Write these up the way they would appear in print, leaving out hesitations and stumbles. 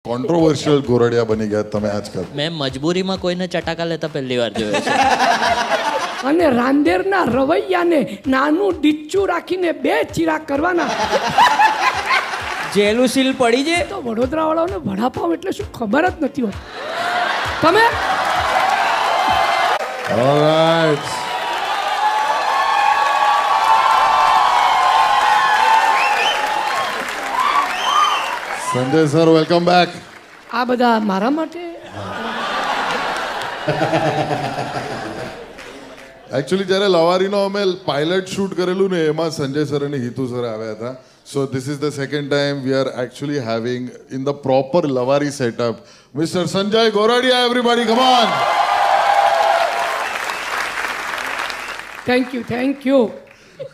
Controversial Gordiya બની ગયા તમે આજકાલ. મેં મજબૂરીમાં કોઈને ચટાકા લેતા પહેલી વાર જોયો છે. અને રાંદેરના રવૈયાને નાનું ડીચ્ચું રાખીને બે ચીરા કરવાના. જેલું સીલ પડી છે તો વડોદરા વાળાઓને વડાપાવ એટલે શું ખબર જ નથી હોતી. તમે alright. Sanjay sir, welcome back. આ બધા મારા માટે એકચ્યુઅલી જ્યારે લવારીનો અમે પાયલટ શૂટ કરેલું ને એમાં સંજય સર અને હિતુ સર આવ્યા હતા. So this is the second time we are actually having in the proper લવારી setup mister Sanjay Goradia. Everybody come on. Thank you.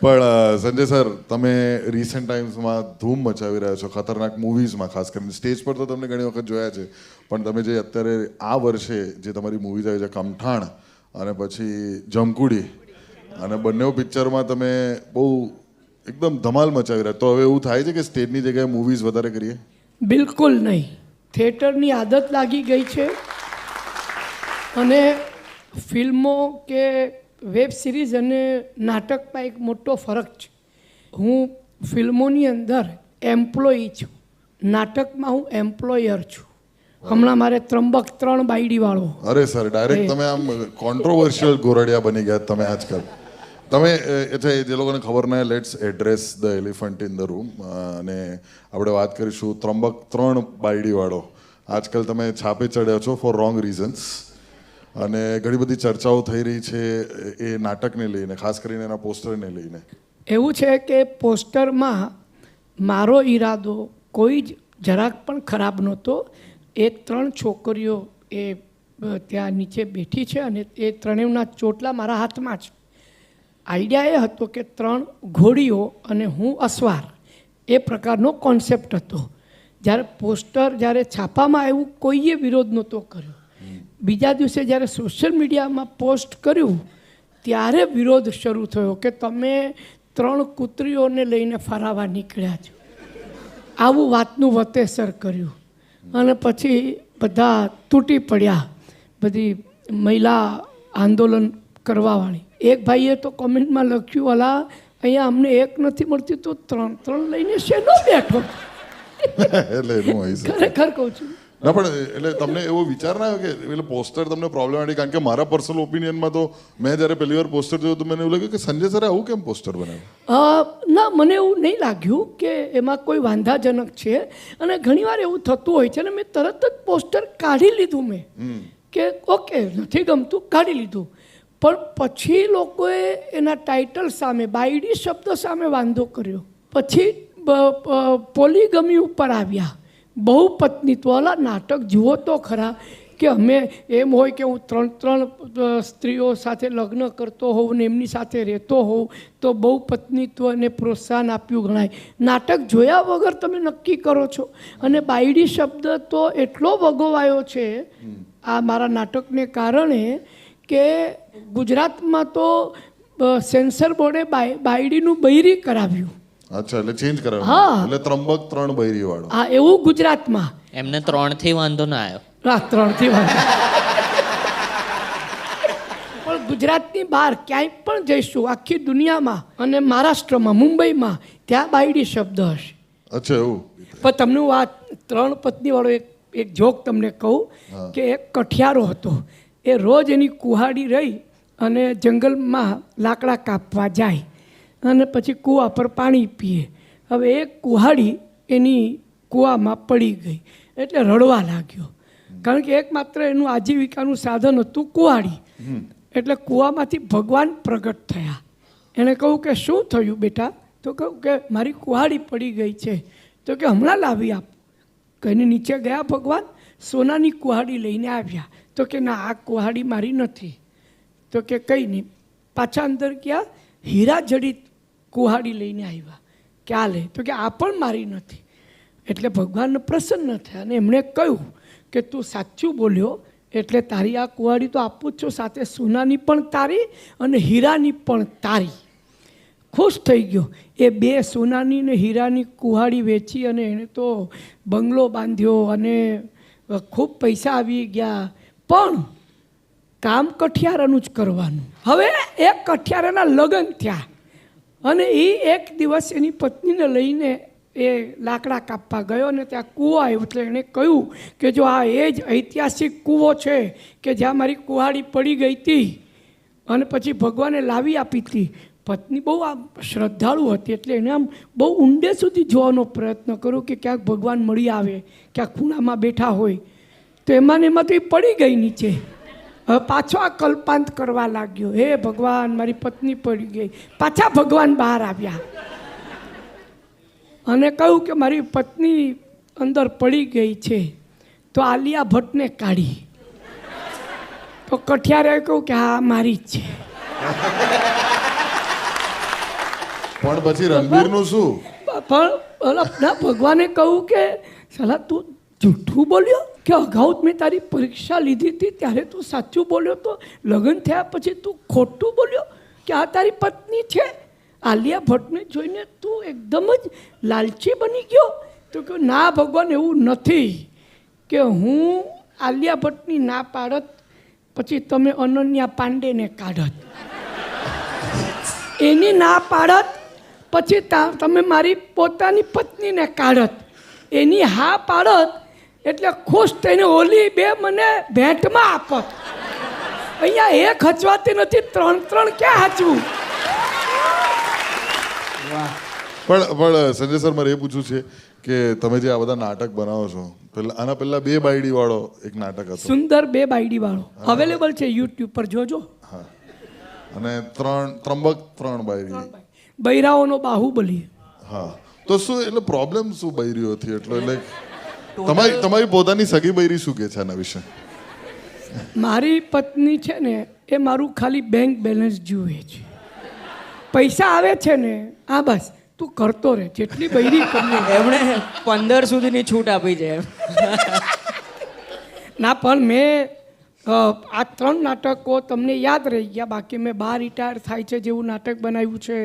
પણ સંજય સર, તમે રિસન્ટ ટાઈમ્સમાં ધૂમ મચાવી રહ્યા છો ખતરનાક મૂવીઝમાં, ખાસ કરીને સ્ટેજ પર તો તમને ઘણી વખત જોયા છે, પણ તમે જે અત્યારે આ વર્ષે જે તમારી મૂવીઝ આવી છે કમઠાણ અને પછી જમકુડી, અને બંને પિક્ચરમાં તમે બહુ એકદમ ધમાલ મચાવી રહ્યા. તો હવે એવું થાય છે કે સ્ટેજની જગ્યાએ મૂવીઝ વધારે કરીએ? બિલકુલ નહીં. થિયેટરની આદત લાગી ગઈ છે અને ફિલ્મો કે વેબ સિરીઝ અને નાટકમાં એક મોટો ફરક છે. હું ફિલ્મોની અંદર એમ્પ્લોયી છું, નાટકમાં હું એમ્પ્લોયર છું. હમણાં મારે ત્રંબક 3 બાયડીવાળો. અરે સર, ડાયરેક્ટ તમે આમ કોન્ટ્રોવર્શિયલ ગોરડિયા બની ગયા તમે આજકાલ. તમે એટલે જે લોકોને ખબર ના, let's address the elephant in the room. અને આપણે વાત કરીશું ત્રંબક 3 બાયડીવાળો. આજકાલ તમે છાપે ચડ્યા છો ફોર રોંગ રીઝન્સ, અને ઘણી બધી ચર્ચાઓ થઈ રહી છે એ નાટકને લઈને, ખાસ કરીને એના પોસ્ટરને લઈને. એવું છે કે પોસ્ટરમાં મારો ઈરાદો કોઈ જ જરાક પણ ખરાબ નહોતો. એ 3 છોકરીઓ એ ત્યાં નીચે બેઠી છે અને એ ત્રણેયના ચોટલા મારા હાથમાં છે. આઈડિયા એ હતો કે 3 ઘોડીઓ અને હું અસવાર, એ પ્રકારનો કોન્સેપ્ટ હતો. જ્યારે પોસ્ટર જ્યારે છાપામાં આવ્યું કોઈએ વિરોધ નહોતો કર્યો. બીજા દિવસે જ્યારે સોશિયલ મીડિયામાં પોસ્ટ કર્યું ત્યારે વિરોધ શરૂ થયો કે તમે 3 કૂતરીઓને લઈને ફરાવા નીકળ્યા છો. આવું વાતનું વતેસર કર્યું અને પછી બધા તૂટી પડ્યા, બધી મહિલા આંદોલન કરવાવાળી. એક ભાઈએ તો કોમેન્ટમાં લખ્યું, અલા અહીંયા અમને એક નથી મળતી તો 3 લઈને શેનો બેઠો. એટલે ખરેખર કહું છું. ના, પણ એટલે તમને એવો વિચાર ના આવ્યો કે એટલે પોસ્ટર તમને પ્રોબ્લેમેટિક? કારણ કે મારા પર્સનલ ઓપિનિયનમાં તો મેં જ્યારે પહેલી વાર પોસ્ટર જોયું તો મને એવું લાગ્યું કે સંજય સરે આવું કેમ પોસ્ટર બનાવ્યું? ના, મને એવું નહીં લાગ્યું કે એમાં કોઈ વાંધાજનક છે. અને ઘણીવાર એવું થતું હોય છે ને, મેં તરત જ પોસ્ટર કાઢી લીધું. મેં કે ઓકે, નથી ગમતું, કાઢી લીધું. પણ પછી લોકોએ એના ટાઇટલ સામે, બાયડી શબ્દ સામે વાંધો કર્યો. પછી પોલીગમી ઉપર આવ્યા, બહુ પત્નીત્વવાળા નાટક જુઓ તો ખરા. કે અમે એમ હોય કે હું 3 સ્ત્રીઓ સાથે લગ્ન કરતો હોઉં ને એમની સાથે રહેતો હોઉં તો બહુ પત્નીત્વને પ્રોત્સાહન આપ્યું ગણાય. નાટક જોયા વગર તમે નક્કી કરો છો. અને બાયડી શબ્દ તો એટલો વગોવાયો છે આ મારા નાટકને કારણે કે ગુજરાતમાં તો સેન્સર બોર્ડે બાયડીનું બૈરી કરાવ્યું. અચ્છા, એટલે ચેન્જ કરાવ્યું. હા, એટલે ત્રંબક 3 બૈરી વાળો. હા, એવું ગુજરાતમાં. એમને 3 થી વાંધો ના આવ્યો. 3 થી વાંધો. પણ ગુજરાતની બહાર ક્યાંય પણ જઈશું આખી દુનિયામાં, અને મહારાષ્ટ્રમાં, મુંબઈમાં, ત્યાં બાયડી શબ્દ હશે. અચ્છા, એવું? પણ તમને હું આ 3 પત્નીવાળો એક જોક તમને કહું કે એક કઠિયારો હતો. એ રોજ એની કુહાડી રહી અને જંગલમાં લાકડા કાપવા જાય અને પછી કૂવા પર પાણી પીએ. હવે એક કુહાડી એની કૂવામાં પડી ગઈ એટલે રડવા લાગ્યો, કારણ કે એકમાત્ર એનું આજીવિકાનું સાધન હતું કુહાડી. એટલે કૂવામાંથી ભગવાન પ્રગટ થયા. એણે કહ્યું કે શું થયું બેટા? તો કહ્યું કે મારી કુહાડી પડી ગઈ છે. તો કે હમણાં લાવી આપ. કહીને નીચે ગયા ભગવાન, સોનાની કુહાડી લઈને આવ્યા. તો કે ના, આ કુહાડી મારી નથી. તો કે કંઈ નહીં. પાછા અંદર ગયા, હીરા જડિત કુહાડી લઈને આવ્યા. ક્યાં લે? તો કે આ પણ મારી નથી. એટલે ભગવાન પ્રસન્ન થયા અને એમણે કહ્યું કે તું સાચું બોલ્યો, એટલે તારી આ કુહાડી તો આપું જ છું, સાથે સોનાની પણ તારી અને હીરાની પણ તારી. ખુશ થઈ ગયો. એ 2 સોનાની ને હીરાની કુહાડી વેચી અને એણે તો બંગલો બાંધ્યો અને ખૂબ પૈસા આવી ગયા. પણ કામ કઠિયારાનું જ કરવાનું. હવે એ કઠિયારાના લગ્ન થયા અને એ એક દિવસ એની પત્નીને લઈને એ લાકડા કાપવા ગયો ને ત્યાં કૂવો આવ્યો. એટલે એણે કહ્યું કે જો આ એ જ ઐતિહાસિક કૂવો છે કે જ્યાં મારી કુહાડી પડી ગઈ હતી અને પછી ભગવાને લાવી આપી હતી. પત્ની બહુ આમ શ્રદ્ધાળુ હતી એટલે એને આમ બહુ ઊંડે સુધી જોવાનો પ્રયત્ન કર્યો કે ક્યાંક ભગવાન મળી આવે, ક્યાંક ખૂણામાં બેઠા હોય. તો એમાં ને એમાં તો એ પડી ગઈ નીચે. હવે પાછો આ કલ્પાંત કરવા લાગ્યો, હે ભગવાન મારી પત્ની પડી ગઈ. પાછા ભગવાન બહાર આવ્યા અને કહ્યું કે મારી પત્ની અંદર પડી ગઈ છે. તો આલિયા ભટ્ટને કાઢી. તો કઠિયારે કહ્યું કે હા મારી જ છે. પણ પછી રણબીરનું શું? પણ ના ભગવાને કહ્યું કે સાલા તું જૂઠું બોલ્યો કે અગાઉ જ મેં તારી પરીક્ષા લીધી હતી ત્યારે તું સાચું બોલ્યો તો લગ્ન થયા પછી તું ખોટું બોલ્યો કે આ તારી પત્ની છે. આલિયા ભટ્ટને જોઈને તું એકદમ જ લાલચી બની ગયો. તો કે ના ભગવાન એવું નથી કે હું આલિયા ભટ્ટની ના પાડત પછી તમે અનન્યા પાંડેને કાઢત, એની ના પાડત પછી તમે મારી પોતાની પત્નીને કાઢત, એની હા પાડત એટલે ખુશ થઈને ઓલી 2 મને ભેટમાં આપત. અહીંયા એક હચવાતી નથી, 3 ક્યાં હચવું? પણ સંજય સર મારે એ પૂછવું છે કે તમે જે આ બધા નાટક બનાવો છો આના પહેલા 2 બાયડી વાળો એક નાટક હતો, સુંદર 2 બાયડી વાળો અવેલેબલ છે યુટ્યુબ પર, જોજો. હા, અને ત્રંબક 3 બાયડી, બૈરાઓનો બાહુબલી. હા, તો શું એટલે પ્રોબ્લેમ શું બૈરીઓથી? એટલે તમારી પોતાની સગી બૈરી શું કે છે આના વિશે? મારી પત્ની છે ને એ મારું ખાલી બેંક બેલેન્સ જુએ છે. પૈસા આવે છે ને આ બસ તું કરતો રહે, જેટલી બૈરી કરી. એમણે 15 સુધીની છૂટ આપી છે. ના પણ મેં આ 3 નાટકો તમને યાદ રહી ગયા. બાકી મેં 12 રિટાયર થાય છે જેવું નાટક બનાવ્યું છે.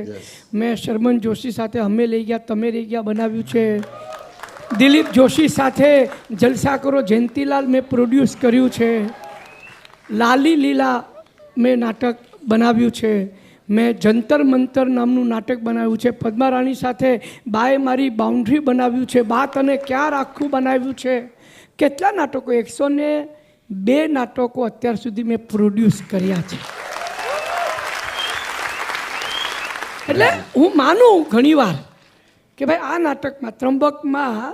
મેં શરમન જોશી સાથે અમે લઈ ગયા તમે રહી ગયા બનાવ્યું છે. દિલીપ જોશી સાથે જલસા કરો જયંતીલાલ મેં પ્રોડ્યુસ કર્યું છે. લાલી લીલા મેં નાટક બનાવ્યું છે. મેં જંતર મંતર નામનું નાટક બનાવ્યું છે. પદ્મારાણી સાથે બાય મારી બાઉન્ડ્રી બનાવ્યું છે. બા તને ક્યાં રાખવું બનાવ્યું છે. કેટલા નાટકો, 102 નાટકો અત્યાર સુધી મેં પ્રોડ્યુસ કર્યા છે. એટલે હું માનું ઘણીવાર કે ભાઈ આ નાટકમાં ત્રંબકમાં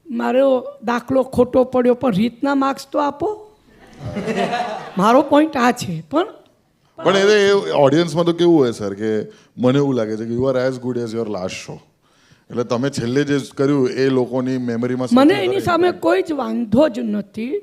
મારો દાખલો ખોટો પડ્યો પણ રીતના માર્ક્સ તો આપો. મારો પોઈન્ટ આ છે. પણ એ ઓડિયન્સમાં તો કેવું હોય સર કે મને એવું લાગે છે કે you are as good as your last show. એટલે તમે છેલ્લે જે કર્યું એ લોકોની મેમરીમાં મને એની સામે કોઈ જ વાંધો જ નથી.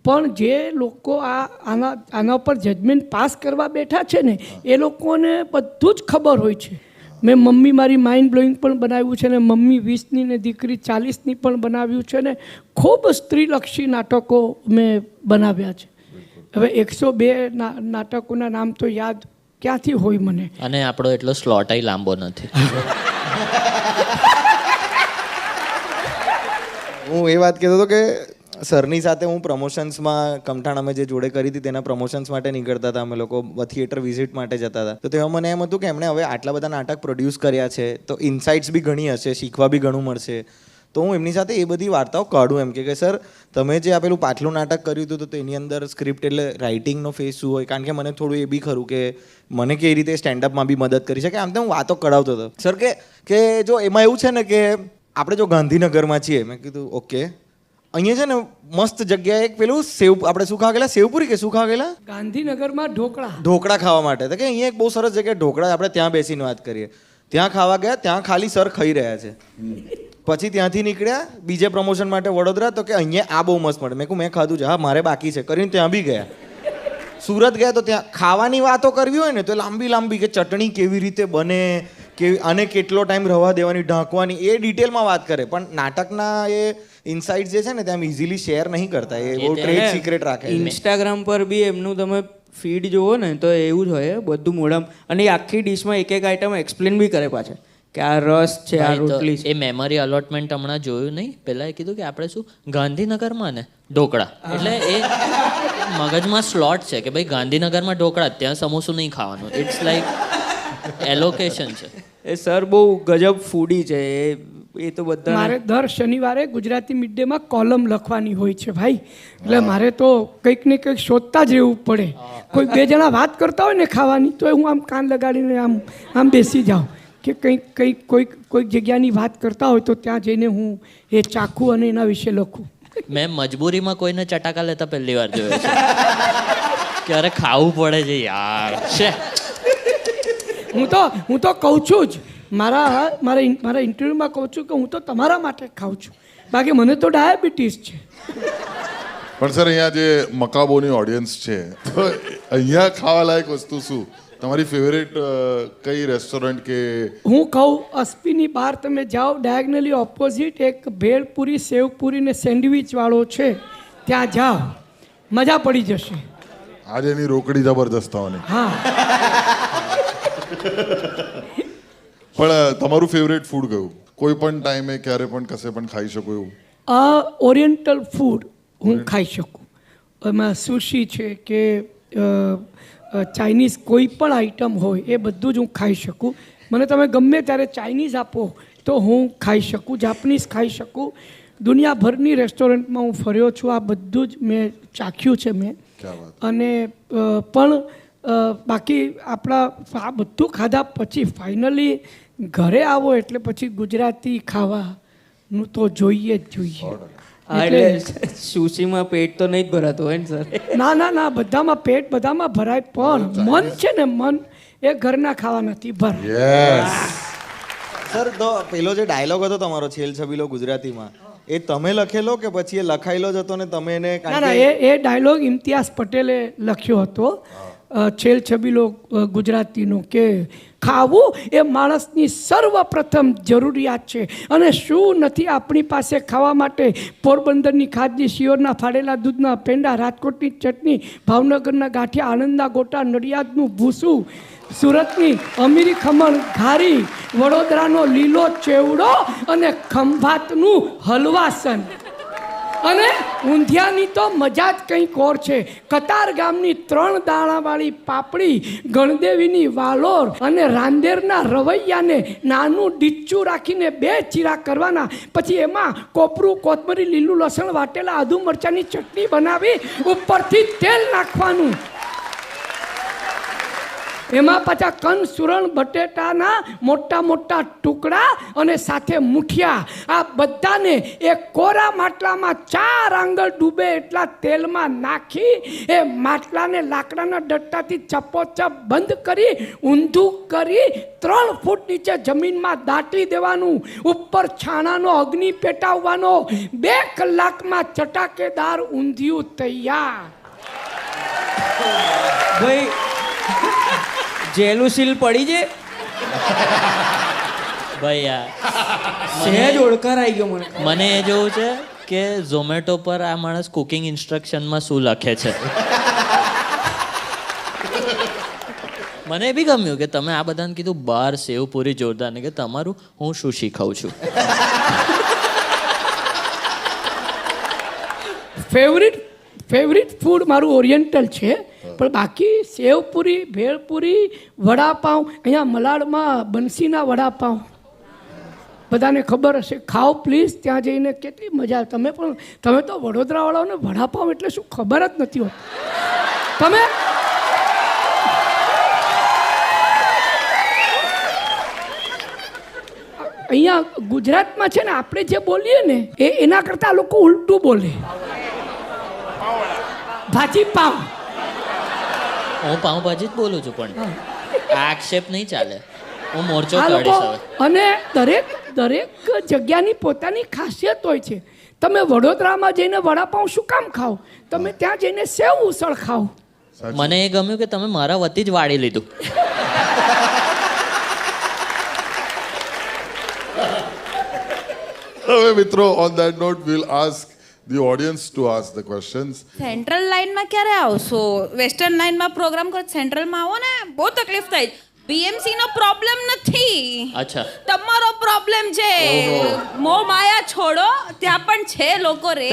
પણ જે લોકો આના પર જજમેન્ટ પાસ કરવા બેઠા છે ને એ લોકોને બધું જ ખબર હોય છે. મેં મમ્મી મારી માઇન્ડ બ્લોઈંગ પણ બનાવ્યું છે ને મમ્મી 20ની ને દીકરી 40ની પણ બનાવ્યું છે ને ખૂબ સ્ત્રીલક્ષી નાટકો મેં બનાવ્યા છે. હવે 102 નાટકોના નામ તો યાદ ક્યાંથી હોય મને. અને આપણો એટલો સ્લોટ લાંબો નથી. હું એ વાત કહેતો હતો કે સરની સાથે હું પ્રમોશન્સમાં કમઠાણ અમે જે જોડે કરી હતી તેના પ્રમોશન્સ માટે નીકળતા હતા. અમે લોકો થિયેટર વિઝિટ માટે જતા હતા. તો તેમાં મને એમ હતું કે એમણે હવે આટલા બધા નાટક પ્રોડ્યુસ કર્યા છે તો ઇન્સાઇટ્સ બી ઘણી હશે, શીખવા બી ઘણું મળશે. તો હું એમની સાથે એ બધી વાર્તાઓ કાઢું એમ કે સર તમે જે આ પેલું પાછલું નાટક કર્યું હતું તો તેની અંદર સ્ક્રિપ્ટ એટલે રાઇટિંગનો ફેસ શું હોય, કારણ કે મને થોડું એ બી ખરું કે મને કેવી રીતે સ્ટેન્ડઅપમાં બી મદદ કરી શકે. આમ તો હું વાતો કઢાવતો હતો સર કે જો એમાં એવું છે ને કે આપણે જો ગાંધીનગરમાં છીએ, મેં કીધું ઓકે અહીંયા છે ને મસ્ત જગ્યાએ એક પેલું આપણે શું ખાવા ગયેલા, સેવપુરી કે શું ખાવા ગયેલા ગાંધીનગરમાં ઢોકળા ખાવા માટે. તો કે અહીંયા એક બહુ સરસ જગ્યાએ ઢોકળા, આપણે ત્યાં બેસીને વાત કરીએ. ત્યાં ખાવા ગયા, ત્યાં ખાલી સર ખાઈ રહ્યા છે. પછી ત્યાંથી નીકળ્યા બીજે પ્રમોશન માટે વડોદરા, તો કે અહીંયા આ બહુ મસ્ત મળે. મેં ખાધું છે, હા મારે બાકી છે કરીને ત્યાં બી ગયા. સુરત ગયા તો ત્યાં ખાવાની વાતો કરવી હોય ને તો લાંબી કે ચટણી કેવી રીતે બને કે આને કેટલો ટાઈમ રવા દેવાની, ઢાંકવાની, એ ડિટેલમાં વાત કરે. પણ નાટકના એ ઇનસાઇટ્સ જે છે ને ત્યાં ઇઝીલી શેર નહીં કરતા, એ બહુ ટ્રેડ સિક્રેટ રાખે. ઇન્સ્ટાગ્રામ પર બી એમનું તમે ફીડ જુઓ ને તો એવું જ હોય બધું મોઢામાં, અને એ આખી ડિશમાં એક એક આઈટમ એક્સપ્લેન બી કરે પાછા કે આ રસ છે, આ ભાઈ, તો રોટલી છે. એ મેમરી અલોટમેન્ટ હમણાં જોયું નહીં, પહેલા એ કીધું કે આપણે શું ગાંધીનગરમાં ને ઢોકળા, એટલે એ મગજમાં સ્લોટ છે કે ભાઈ ગાંધીનગરમાં ઢોકળા, ત્યાં સમોસું નહીં ખાવાનું. ઇટ્સ લાઈક એલોકેશન છે. એ સર બહુ ગજબ ફૂડી છે. એ તો બધા મારે દર શનિવારે ગુજરાતી મિડ ડેમાં કોલમ લખવાની હોય છે ભાઈ, એટલે મારે તો કંઈક ને કંઈક શોધતા જ રહેવું પડે. કોઈ બે જણા વાત કરતા હોય ને ખાવાની, તો હું આમ કાન લગાડીને આમ બેસી જાઉં કે કંઈક કોઈક જગ્યાની વાત કરતા હોય તો ત્યાં જઈને હું એ ચાખું અને એના વિશે લખું. મેં મજબૂરીમાં કોઈને ચટાકા લેતા પહેલી વાર જોયો છે કે અરે ખાવું પડે છે યાર છે. હું તો કહું છું જ, મારા ઇન્ટરવ્યૂમાં કહું છું કે હું તો તમારા માટે ખાઉં છું, બાકી મને તો ડાયાબિટીસ છે. પણ સર અહીંયા જે મકાબોની ઓડિયન્સ છે, તો અહીંયા ખાવા લાયક વસ્તુ શું? તમારી ફેવરેટ કઈ રેસ્ટોરન્ટ કે? હું કહું અસ્પીની બહાર તમે જાઓ, ડાયગનલી ઓપોઝિટ એક ભેળપુરી સેવપુરી ને સેન્ડવિચ વાળો છે, ત્યાં જાઓ, મજા પડી જશે. આજે એની રોકડી જબરદસ્ત થવાની. હા, પણ તમારું ફેવરેટ ફૂડ કયું? કોઈ પણ ટાઈમે ક્યારે પણ કશે પણ ખાઈ શકો એવું? ઓરિએન્ટલ ફૂડ હું ખાઈ શકું. એમાં સુશી છે કે ચાઇનીઝ કોઈ પણ આઈટમ હોય એ બધું જ હું ખાઈ શકું. મને તમે ગમે ત્યારે ચાઇનીઝ આપો તો હું ખાઈ શકું, જાપનીઝ ખાઈ શકું. દુનિયાભરની રેસ્ટોરન્ટમાં હું ફર્યો છું, આ બધું જ મેં ચાખ્યું છે મેં. અને પણ બાકી આપણા આ બધું ખાધા પછી ફાઇનલી ઘરે આવો એટલે પછી ગુજરાતી ખાવાનું તો જોઈએ જ જોઈએ. એટલે સુશીમાં પેટ તો નહીં જ ભરાતું હોય ને સર? ના, બધામાં પેટ બધામાં ભરાય, પણ મન છે ને, મન એ ઘરના ખાવા નથી ભરાય. યસ સર, તો પેલો જે ડાયલોગ હતો તમારો છેલ છબીલો ગુજરાતીમાં, એ તમે લખેલો કે પછી એ લખાયેલો જ હતો ને તમે એને? ના, એ ડાયલોગ ઇમ્તિયાઝ પટેલે લખ્યો હતો, છેલ છબીલો ગુજરાતીનો, કે ખાવું એ માણસની સર્વપ્રથમ જરૂરિયાત છે, અને શું નથી આપણી પાસે ખાવા માટે? પોરબંદરની ખાદી, શિયોરના ફાડેલા દૂધના પેંડા, રાજકોટની ચટણી, ભાવનગરના ગાંઠિયા, આણંદના ગોટા, નડિયાદનું ભૂસું, સુરતની અમીરી ખમણ ઘારી, વડોદરાનો લીલો ચેવડો અને ખંભાતનું હલવાસન. અને ઊંધિયાની તો મજા જ કંઈક ઓર છે. કતાર ગામની 3 દાણાવાળી પાપડી, ગણદેવીની વાલોર અને રાંદેરના રવૈયાને નાનું ડીચ્ચું રાખીને 2 ચીરા કરવાના, પછી એમાં કોપરું, કોથમરી, લીલું લસણ વાટેલા, આદુ મરચાંની ચટણી બનાવી ઉપરથી તેલ નાખવાનું. એમાં પાછા કન સુરણ બટેટાના મોટા મોટા ટુકડા અને સાથે મુઠિયા, આ બધાને એક કોરા માટલામાં 4 આંગળ ડૂબે એટલા તેલમાં નાખી એ માટલાને લાકડાના ડટ્ટાથી ચપોચપ બંધ કરી ઊંધું કરી 3 ફૂટ નીચે જમીનમાં દાટી દેવાનું. ઉપર છાણાનો અગ્નિ પેટાવવાનો. 2 કલાકમાં ચટાકેદાર ઊંધિયું તૈયાર. ભાઈ જેલુસીલ પડી છે ભાઈ યાર, સહેજ ઓળખાર આવી ગયો મને. મને એ જોવું છે કે ઝોમેટો પર આ માણસ કુકિંગ ઇન્સ્ટ્રક્શનમાં શું લખે છે. મને એ બી ગમ્યું કે તમે આ બધાને કીધું બાર સેવ પૂરી જોરદાર, ને કે તમારું હું શું શીખવું છું. ફેવરિટ ફૂડ મારું ઓરિએન્ટલ છે, પણ બાકી સેવપુરી, ભેળપુરી, વડાપાઉં, અહીંયા મલાડમાં બંસીના વડાપાઉં બધાને ખબર હશે, ખાઓ પ્લીઝ, ત્યાં જઈને કેટલી મજા. તમે તો વડોદરાવાળાઓને વડાપાઉં એટલે શું ખબર જ નથી હોતી. તમે અહીંયા ગુજરાતમાં છે ને, આપણે જે બોલીએ ને એના કરતાં આ લોકો ઉલટું બોલે. ભાજી પાઉં, હું પાઉંભાજી જ બોલું છું, પણ આ આક્ષેપ નહીં ચાલે. હું મોરચો આ લોકો. કાઢીશ હવે. અને દરેક જગ્યાની પોતાની ખાસિયત હોય છે. તમે વડોદરામાં જઈને વડાપાઉં શું કામ ખાઓ? તમે ત્યાં જઈને સેવ ઉસળ ખાઓ. મને એ ગમ્યું કે તમે મારા વતી જ વાળી લીધું. હવે મિત્રો, on that note will ask the audience to ask the questions. Central લાઇનમાં ક્યારે આવશો? વેસ્ટર્ન લાઇનમાં પ્રોગ્રામ કરો, સેન્ટ્રલમાં આવો ને, બહુ તકલીફ થાય. BMC નો પ્રોબ્લેમ નથી, અચ્છા. તમારો પ્રોબ્લેમ છે. મોહ માયા છોડો, ત્યાં પણ છે લોકો રે.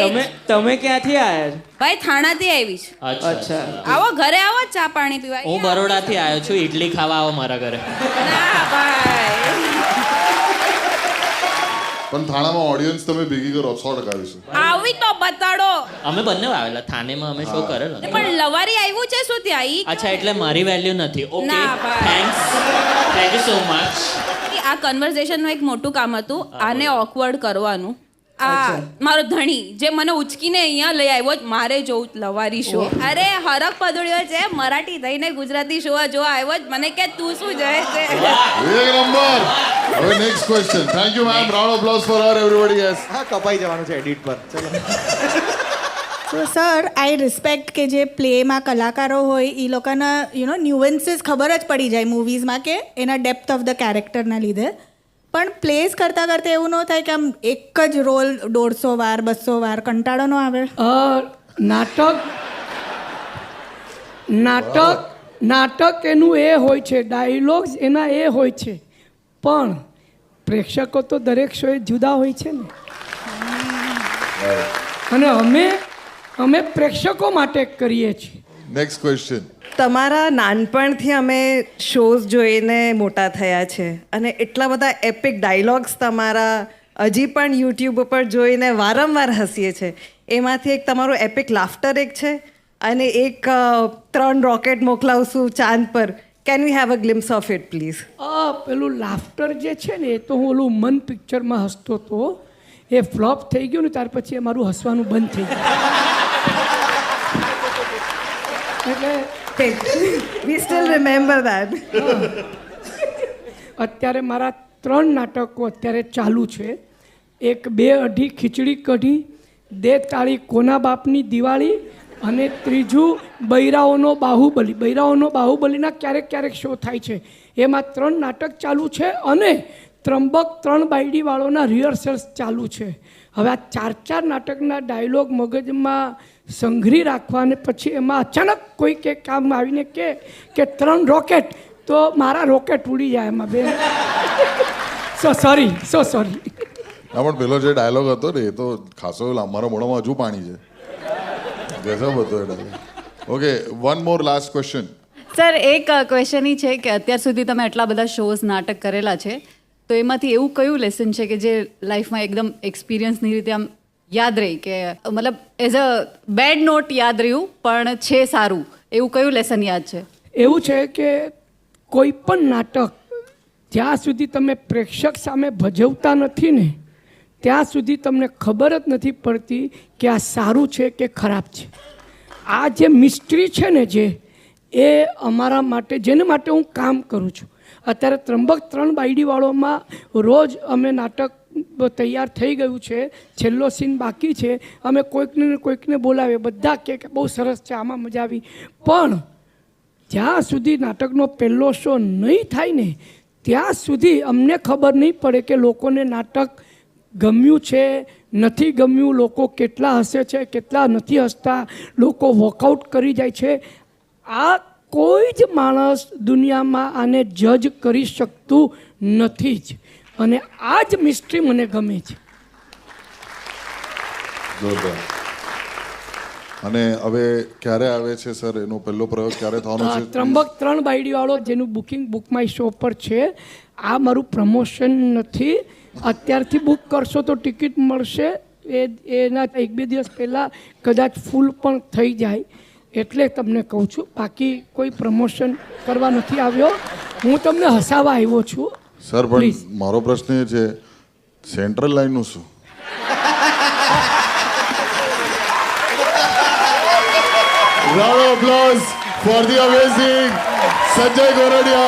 તમે ક્યાંથી આવ્યા છો? ભાઈ થાણાથી આવી છે. અચ્છા. આવો ઘરે આવો, ચા પાણી પીવા. હું બરોડાથી આવ્યો છું, ઇડલી ખાવા આવો મારા ઘરે. ના ભાઈ, પણ થાણામાં ઓડિયન્સ તમે ભેગી કરો 100% આવીશું. આવી તો બતાડો. અમે બંને આવેલા, થાનેમાં અમે શો કરેલો. પણ લવારી આવ્યું છે શું ત્યાં? અચ્છા, એટલે મારી વેલ્યુ નથી. ઓકે, ના, ભાઈ. Thank you so much. આ કન્વર્ઝેશનનું એક મોટું કામ હતું, આને ઓકવર્ડ કરવાનું. આ મારો ધણી જે મને ઉચકીને અહીંયા લઈ આવ્યો, મારે જોવું લવારી શો. અરે હરક પદળ્યો છે, મરાઠી થઈને ગુજરાતી શો જોવા આવ્યો જ, મને કે તું શું જોયે છે? એક નંબર. હવે next question. Thank you ma'am. Round of applause for her everybody. Yes. હા, કપાઈ જવાનું છે એડિટ પર. ચલો. સો સર આઈ રિસ્પેક્ટ કે જે પ્લેમાં કલાકારો હોય એ લોકોના ન્યુઅન્સીસ ખબર જ પડી જાય મૂવીઝમાં કે એના ડેપ્થ ઓફ ધ કેરેક્ટરના લીધે, પણ પ્લેસ કરતાં કરતાં એવું ન થાય કે આમ એક જ રોલ 150 વાર 200 વાર કંટાળો ન આવે? નાટક એનું એ હોય છે, ડાયલોગ્સ એના એ હોય છે, પણ પ્રેક્ષકો તો દરેક શોએ જુદા હોય છે ને. અને અમે પ્રેક્ષકો માટે કરીએ છીએ. Next question. તમારા નાનપણથી અમે શોઝ જોઈને મોટા થયા છે અને એટલા બધા એપિક ડાયલોગ્સ તમારા હજી પણ યુટ્યુબ ઉપર જોઈને વારંવાર હસીએ છે. એમાંથી એક તમારું એપિક લાફ્ટર એક છે અને એક 3 રોકેટ મોકલાવશું ચાંદ પર. Can we have a glimpse of it please? પેલું લાફ્ટર જે છે ને, એ તો હું ઓલું મન પિક્ચરમાં હસતો હતો, એ ફ્લોપ થઈ ગયું ને ત્યાર પછી મારું હસવાનું બંધ થઈ ગયું. એટલે વી સ્ટીલ રિમેમ્બર ધેટ. અત્યારે મારા 3 નાટકો અત્યારે ચાલુ છે. એક 2-2.5 ખીચડી કઢી, દે તાળી કોના બાપની દિવાળી, અને ત્રીજું બૈરાઓનો બાહુબલી. બૈરાઓનો બાહુબલીના ક્યારેક શો થાય છે. એમાં 3 નાટક ચાલુ છે અને ત્રંબક 3 બાયડીવાળોના રિહર્સલ્સ ચાલુ છે. હવે આ 4 નાટકના ડાયલોગ મગજમાં સંઘરી રાખવા, અને પછી એમાં અચાનક કોઈ કે કામ આવીને કે 3 રોકેટ, તો મારા રોકેટ ઉડી જાય એમાં બે. સો સોરી. ના, પણ પેલો જે ડાયલોગ હતો ને, એ તો ખાસો મારા મોઢામાં હજુ પાણી છે. ગજબ હતો એ dialogue. Okay, one more last question. Sir, એક ક્વેશ્ચન એ છે કે અત્યાર સુધી તમે આટલા બધા શોઝ નાટક કરેલા છે, તો એમાંથી એવું કયું લેસન છે કે જે લાઈફમાં એકદમ એક્સપિરિયન્સની રીતે આમ યાદ રહી, કે મતલબ એઝ અ બેડ નોટ યાદ રહ્યું પણ છે સારું, એવું કયું લેસન યાદ છે? એવું છે કે કોઈ પણ નાટક જ્યાં સુધી તમે પ્રેક્ષક સામે ભજવતા નથી ને, ત્યાં સુધી તમને ખબર જ નથી પડતી કે આ સારું છે કે ખરાબ છે. આ જે મિસ્ટ્રી છે ને, એ અમારા માટે, જેને માટે હું કામ કરું છું. અત્યારે ત્રંબક 3 બાયડીવાળોમાં રોજ અમે નાટક તૈયાર થઈ ગયું છે, છેલ્લો સીન બાકી છે. અમે કોઈકને બોલાવીએ, બધા કહે કે બહુ સરસ છે, આમાં મજા આવી. પણ જ્યાં સુધી નાટકનો પહેલો શો નહીં થાય ને, ત્યાં સુધી અમને ખબર નહીં પડે કે લોકોને નાટક ગમ્યું છે, નથી ગમ્યું, લોકો કેટલા હસે છે, કેટલા નથી હસતા, લોકો વોકઆઉટ કરી જાય છે. આ કોઈ જ માણસ દુનિયામાં આને જજ કરી શકતું નથી જ, અને આ જ મિસ્ટ્રી મને ગમે છે. જોરદાર. અને હવે ક્યારે આવે છે સર એનો પહેલો પ્રયોગ, ક્યારે થવાનો છે? ત્રંબક 3 બાયડીવાળો, જેનું બુકિંગ બુક માય શો પર છે. આ મારું પ્રમોશન નથી. અત્યારથી બુક કરશો તો ટિકિટ મળશે. એના 1-2 દિવસ પહેલાં કદાચ ફૂલ પણ થઈ જાય, એટલે તમને કહું છું. બાકી કોઈ પ્રમોશન કરવા નથી આવ્યો, હું તમને હસાવા આવ્યો છું. સર, પણ મારો પ્રશ્ન એ છે, સેન્ટ્રલ લાઈનનું શું? Round of applause for the amazing Sanjay Goradia.